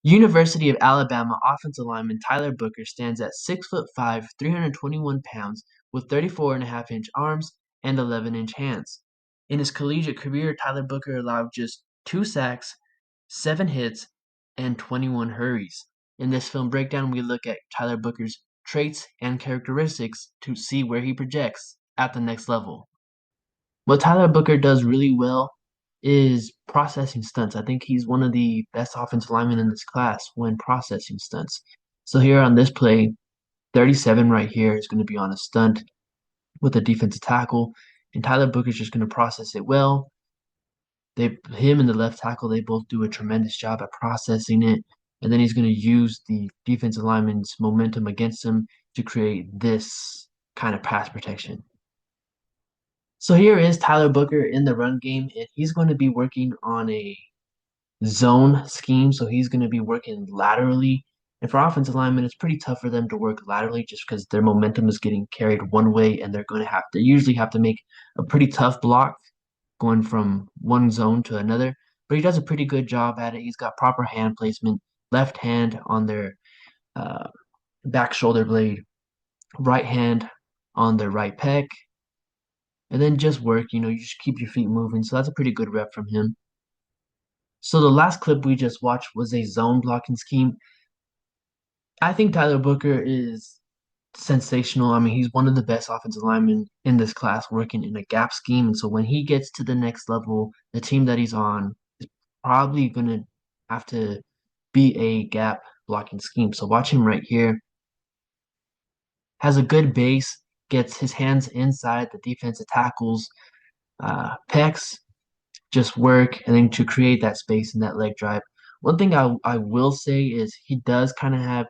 University of Alabama offensive lineman Tyler Booker stands at 6'5", 321 pounds, with 34.5-inch arms and 11-inch hands. In his collegiate career, Tyler Booker allowed just 2 sacks, 7 hits, and 21 hurries. In this film breakdown, we look at Tyler Booker's traits and characteristics to see where he projects at the next level. What Tyler Booker does really well is processing stunts. I think he's one of the best offensive linemen in this class when processing stunts. So here on this play, 37 right here is going to be on a stunt with a defensive tackle, and Tyler Booker's just going to process it well. Him and the left tackle, they both do a tremendous job at processing it, and then he's going to use the defensive lineman's momentum against him to create this kind of pass protection. So here is Tyler Booker in the run game, and he's going to be working on a zone scheme. So he's going to be working laterally. And for offensive linemen, it's pretty tough for them to work laterally just because their momentum is getting carried one way, and they're going to have to usually have to make a pretty tough block going from one zone to another. But he does a pretty good job at it. He's got proper hand placement, left hand on their uh, back shoulder blade, right hand on their right pec, and then just work. You just keep your feet moving. So that's a pretty good rep from him. So the last clip we just watched was a zone blocking scheme. I think Tyler Booker is sensational. I mean, he's one of the best offensive linemen in this class working in a gap scheme. And so when he gets to the next level, the team that he's on is probably going to have to be a gap blocking scheme. So watch him right here. Has a good base, gets his hands inside the defensive tackles, pecs, just work, and then to create that space in that leg drive. One thing I will say is he does kind of have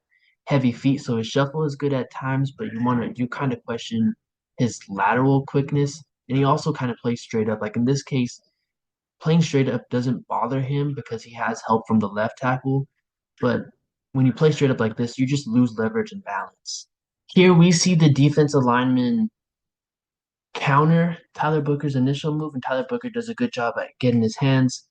heavy feet, so his shuffle is good at times, but you kind of question his lateral quickness, and he also kind of plays straight up. Like in this case, playing straight up doesn't bother him because he has help from the left tackle, but when you play straight up like this, you just lose leverage and balance. Here we see the defensive lineman counter Tyler Booker's initial move, and Tyler Booker does a good job at getting his hands.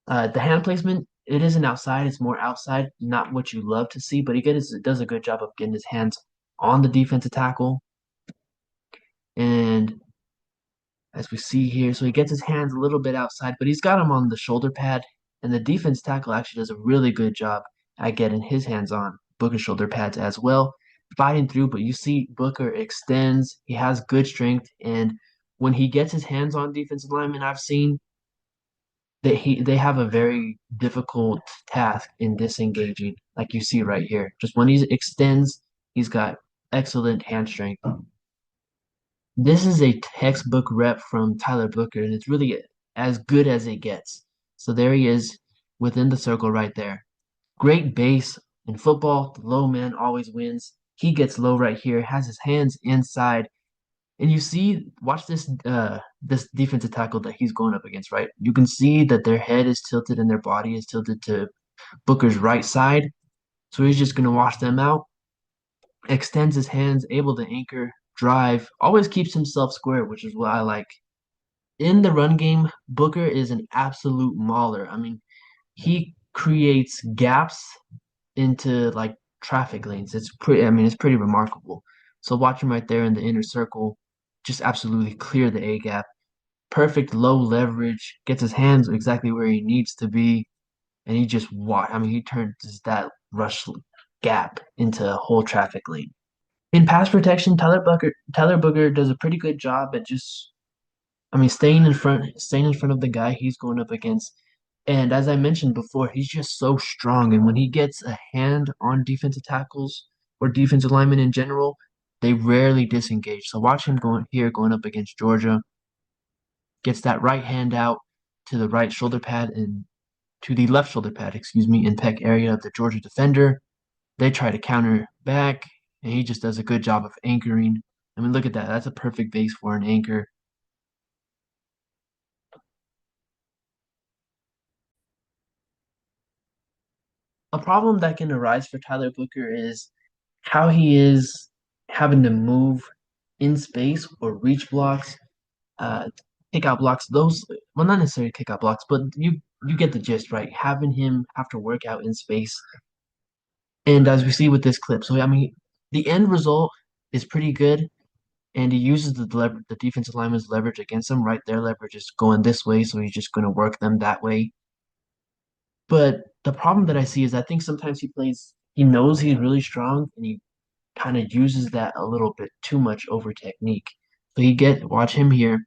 The hand placement, it isn't outside, it's more outside, not what you love to see, but does a good job of getting his hands on the defensive tackle. And as we see here, so he gets his hands a little bit outside, but he's got them on the shoulder pad, and the defense tackle actually does a really good job at getting his hands on Booker's shoulder pads as well, fighting through. But you see Booker extends, he has good strength, and when he gets his hands on defensive linemen, I've seen that they have a very difficult task in disengaging, like you see right here. Just when he extends, he's got excellent hand strength. This is a textbook rep from Tyler Booker, and it's really as good as it gets. So there he is within the circle right there. Great base. In football, the low man always wins. He gets low right here, has his hands inside, and you see, watch this defensive tackle that he's going up against, right? You can see that their head is tilted and their body is tilted to Booker's right side. So he's just gonna wash them out, extends his hands, able to anchor, drive, always keeps himself square, which is what I like. In the run game, Booker is an absolute mauler. I mean, he creates gaps into like traffic lanes. It's pretty remarkable. So watch him right there in the inner circle, just absolutely clear the A gap. Perfect low leverage, gets his hands exactly where he needs to be, and he turns that rush gap into a whole traffic lane. In pass protection, Tyler Booker does a pretty good job at just staying in front of the guy he's going up against. And as I mentioned before, he's just so strong. And when he gets a hand on defensive tackles or defensive linemen in general, they rarely disengage. So watch him going up against Georgia. Gets that right hand out to the right shoulder pad and to the left shoulder pad, excuse me, in pec area of the Georgia defender. They try to counter back, and he just does a good job of anchoring. I mean, look at that. That's a perfect base for an anchor. A problem that can arise for Tyler Booker is how he is having to move in space or reach blocks, uh, kick out blocks. Those, well, not necessarily kick out blocks, but you get the gist, right? Having him have to work out in space, and as we see with this clip, so I mean, the end result is pretty good, and he uses the defensive lineman's leverage against him. Right, their leverage is going this way, so he's just going to work them that way. But the problem that I see is I think sometimes he knows he's really strong, and he kind of uses that a little bit too much over technique. So watch him here.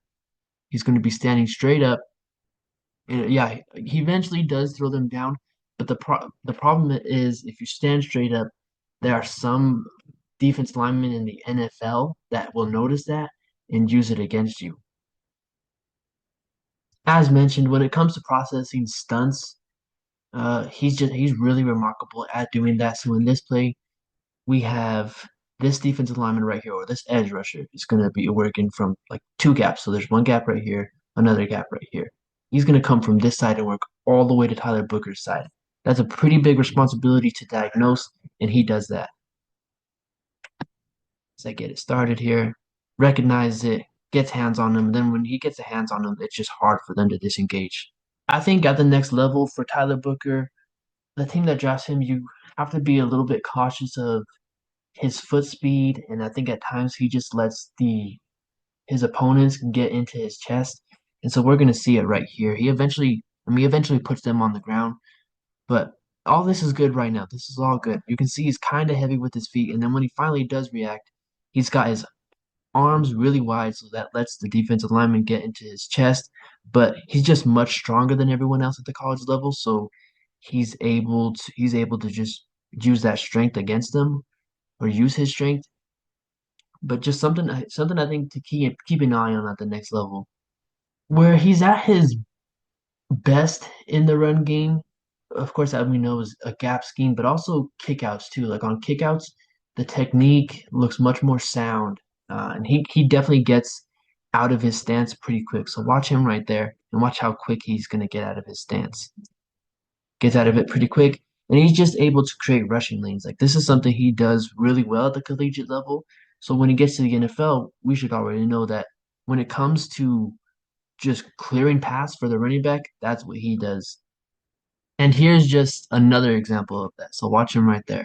He's going to be standing straight up. And yeah, he eventually does throw them down, but the problem is if you stand straight up, there are some defense linemen in the NFL that will notice that and use it against you. As mentioned, when it comes to processing stunts, he's really remarkable at doing that. So in this play, we have this defensive lineman right here, or this edge rusher, is going to be working from like two gaps. So there's one gap right here, another gap right here. He's going to come from this side and work all the way to Tyler Booker's side. That's a pretty big responsibility to diagnose, and he does that. So I get it started here, recognizes it, gets hands on them. Then when he gets the hands on them, it's just hard for them to disengage. I think at the next level for Tyler Booker, the team that drafts him, you have to be a little bit cautious of his foot speed, and I think at times he just lets the his opponents get into his chest. And so we're gonna see it right here. He eventually puts them on the ground, but all this is good right now. This is all good. You can see he's kind of heavy with his feet, and then when he finally does react, he's got his arms really wide, so that lets the defensive lineman get into his chest. But he's just much stronger than everyone else at the college level, so he's able to just use that strength against them or use his strength. But just something I think to keep an eye on at the next level, where he's at his best in the run game. Of course, as we know, is a gap scheme, but also kickouts too. Like on kickouts, the technique looks much more sound, and he definitely gets out of his stance pretty quick. So watch him right there, and watch how quick he's gonna get out of his stance. Gets out of it pretty quick, and he's just able to create rushing lanes. Like this is something he does really well at the collegiate level. So when he gets to the NFL, we should already know that when it comes to just clearing paths for the running back, that's what he does. And here's just another example of that. So watch him right there.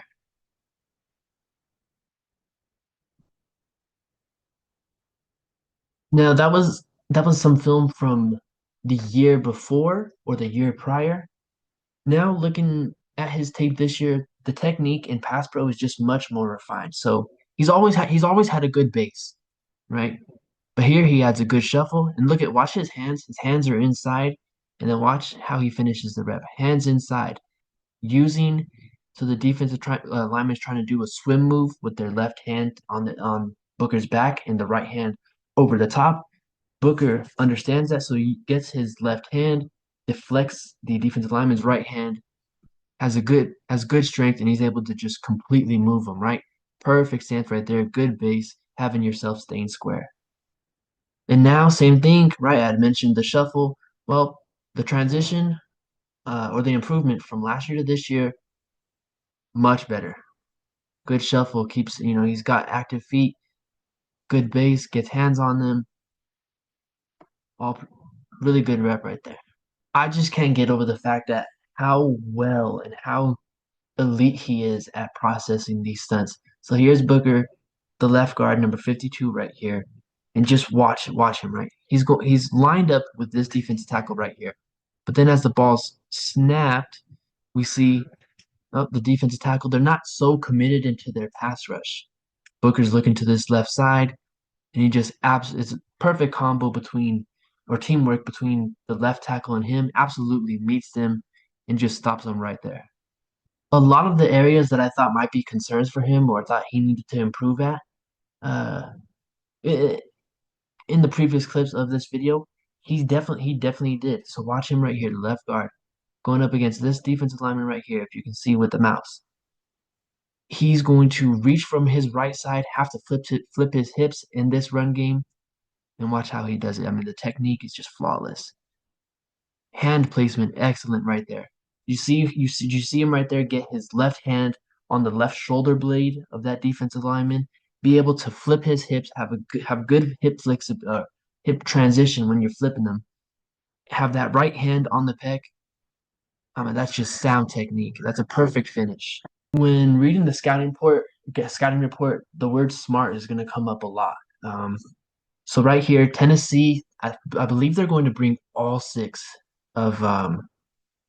Now that was some film from the year before or the year prior. Now looking at his tape this year, the technique in pass pro is just much more refined. So he's always had a good base, right? But here he adds a good shuffle, and watch his hands. His hands are inside, and then watch how he finishes the rep. Hands inside, using so the lineman is trying to do a swim move with their left hand on Booker's back and the right hand over the top. Booker understands that, so he gets his left hand, deflects the defensive lineman's right hand, has good strength, and he's able to just completely move them, right? Perfect stance right there, good base, having yourself staying square. And now, same thing, right? I had mentioned the shuffle. Well, the transition or the improvement from last year to this year, much better. Good shuffle keeps, he's got active feet, good base, gets hands on them, all really good rep right there. I just can't get over the fact that how well and how elite he is at processing these stunts. So here's Booker, the left guard, number 52 right here. And just watch him, right? He's lined up with this defense tackle right here. But then as the ball's snapped, we see the defensive tackle, they're not so committed into their pass rush. Booker's looking to this left side, and it's a perfect combo between or teamwork between the left tackle and him, absolutely meets them and just stops them right there. A lot of the areas that I thought might be concerns for him or I thought he needed to improve at, uh, i- in the previous clips of this video, he definitely did. So watch him right here, the left guard, going up against this defensive lineman right here, if you can see with the mouse. He's going to reach from his right side, have to flip his hips in this run game, and watch how he does it. I mean, the technique is just flawless. Hand placement, excellent right there. You see him right there get his left hand on the left shoulder blade of that defensive lineman, be able to flip his hips, have good hip transition when you're flipping them. Have that right hand on the pec, I mean, that's just sound technique. That's a perfect finish. When reading the scouting report, the word smart is going to come up a lot. Um, so right here, Tennessee, I believe they're going to bring all six of um,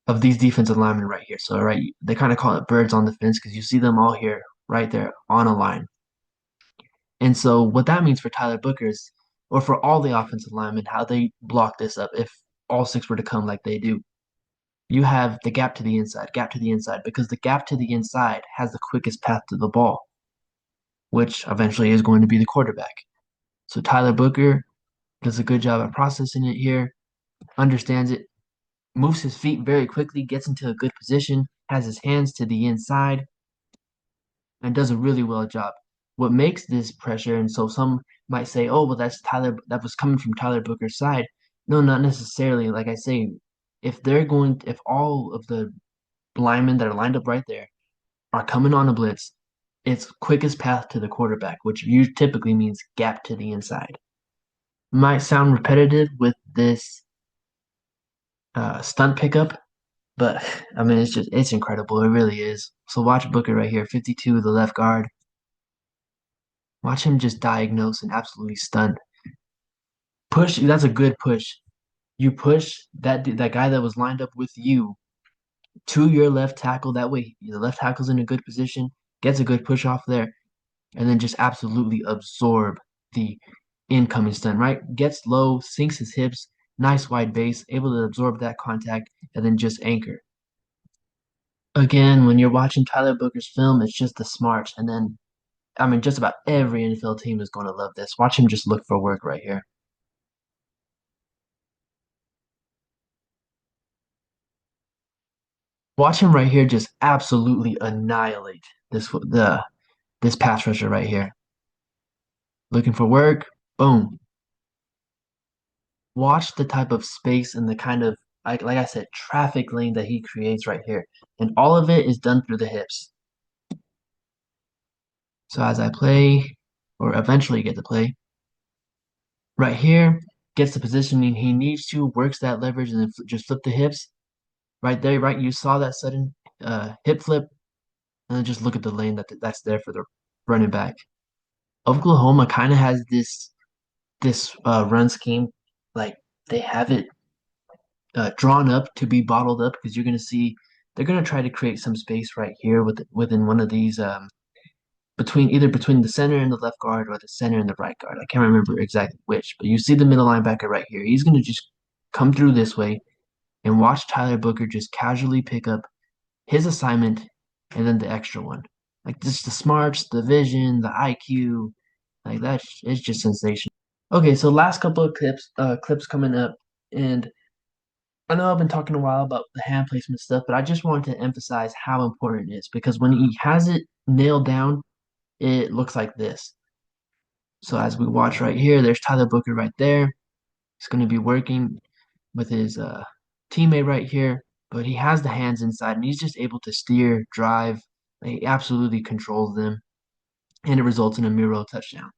of these defensive linemen right here. So right, they kind of call it birds on the fence because you see them all here, right there on a line. And so what that means for Tyler Booker's, or for all the offensive linemen, how they block this up if all six were to come like they do. You have the gap to the inside, because the gap to the inside has the quickest path to the ball, which eventually is going to be the quarterback. So Tyler Booker does a good job at processing it here, understands it, moves his feet very quickly, gets into a good position, has his hands to the inside, and does a really well job. What makes this pressure, and so some might say, oh, well, that was coming from Tyler Booker's side. No, not necessarily. Like I say, if all of the linemen that are lined up right there are coming on a blitz, it's quickest path to the quarterback, which typically means gap to the inside. Might sound repetitive with this stunt pickup, but I mean, it's incredible. It really is. So watch Booker right here, 52, the left guard. Watch him just diagnose and absolutely stun. Push, that's a good push. You push that guy that was lined up with you to your left tackle. That way, the left tackle's in a good position, gets a good push off there, and then just absolutely absorb the incoming stun, right? Gets low, sinks his hips, nice wide base, able to absorb that contact, and then just anchor. Again, when you're watching Tyler Booker's film, it's just the smarts. And then, I mean, just about every NFL team is going to love this. Watch him just look for work right here. Watch him right here just absolutely annihilate this pass rusher right here. Looking for work, boom. Watch the type of space and the kind of like I said, traffic lane that he creates right here. And all of it is done through the hips. So as I play, or eventually get to play, right here, gets the positioning he needs to, works that leverage, and then just flip the hips. Right there, right? You saw that sudden hip flip, and then just look at the lane that's there for the running back. Oklahoma kind of has this run scheme, like they have it drawn up to be bottled up because you're going to see they're going to try to create some space right here within one of these between the center and the left guard or the center and the right guard. I can't remember exactly which, but you see the middle linebacker right here. He's going to just come through this way and watch Tyler Booker just casually pick up his assignment and then the extra one. Like just the smarts, the vision, the IQ, like that is just sensational. Okay, so last couple of clips coming up, and I know I've been talking a while about the hand placement stuff, but I just wanted to emphasize how important it is because when he has it nailed down, it looks like this. So as we watch right here, there's Tyler Booker right there. He's going to be working with his teammate right here, but he has the hands inside and he's just able to steer, drive. He absolutely controls them, and it results in a Miro touchdown.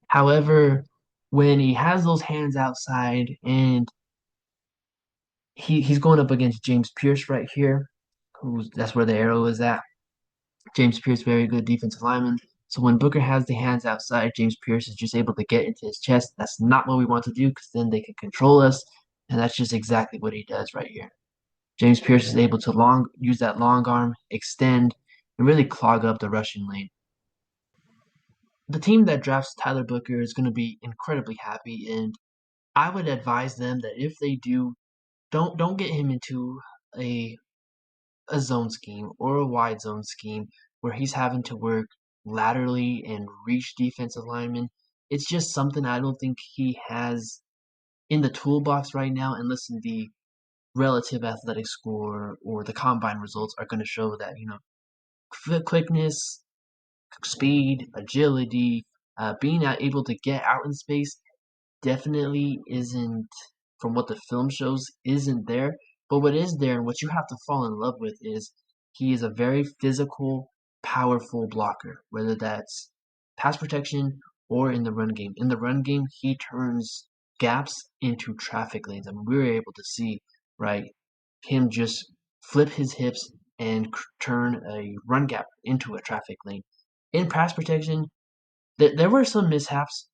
However, when he has those hands outside and he's going up against James Pierce right here, who's that's where the arrow is at. James Pierce, very good defensive lineman. So when Booker has the hands outside, James Pierce is just able to get into his chest. That's not what we want to do because then they can control us, and that's just exactly what he does right here. James Pierce is able to long use that long arm, extend, and really clog up the rushing lane. The team that drafts Tyler Booker is going to be incredibly happy, and I would advise them that if they do, don't get him into a a zone scheme or a wide zone scheme where he's having to work laterally and reach defensive linemen. It's just something I don't think he has in the toolbox right now, unless the relative athletic score or the combine results are going to show that, quickness, speed, agility, being able to get out in space definitely isn't, from what the film shows, isn't there. But what is there and what you have to fall in love with is he is a very physical, powerful blocker, whether that's pass protection or in the run game. In the run game, he turns gaps into traffic lanes. I mean, we were able to see, right? him just flip his hips and turn a run gap into a traffic lane. In pass protection, there were some mishaps,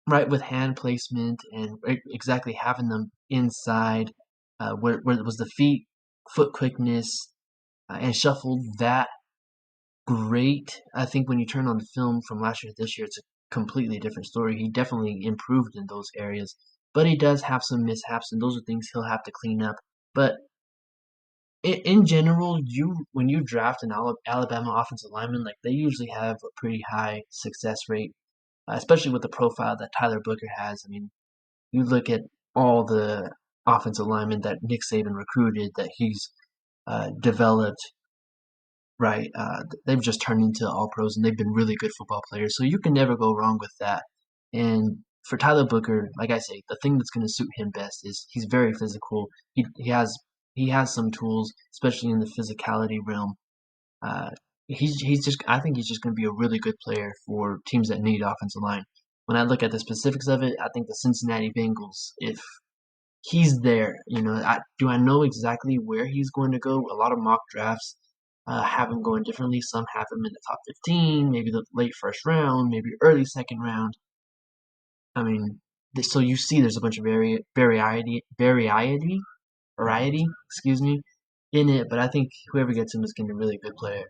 right, with hand placement and exactly having them inside, where it was the foot quickness, and shuffled that great. I think when you turn on the film from last year to this year, it's a completely different story. He definitely improved in those areas, but he does have some mishaps, and those are things he'll have to clean up. But in general, when you draft an Alabama offensive lineman, like they usually have a pretty high success rate, especially with the profile that Tyler Booker has. I mean, you look at all the offensive linemen that Nick Saban recruited, that he's developed, right? They've just turned into all pros, and they've been really good football players. So you can never go wrong with that. And for Tyler Booker, like I say, the thing that's going to suit him best is he's very physical. He has some tools, especially in the physicality realm. Uh, he's just I think he's just going to be a really good player for teams that need offensive line. When I look at the specifics of it, I think the Cincinnati Bengals, if he's there. Do I know exactly where he's going to go? A lot of mock drafts have him going differently. Some have him in the top 15, maybe the late first round, maybe early second round. I mean, so you see, there's a bunch of variety, excuse me, in it. But I think whoever gets him is going to be a really good player.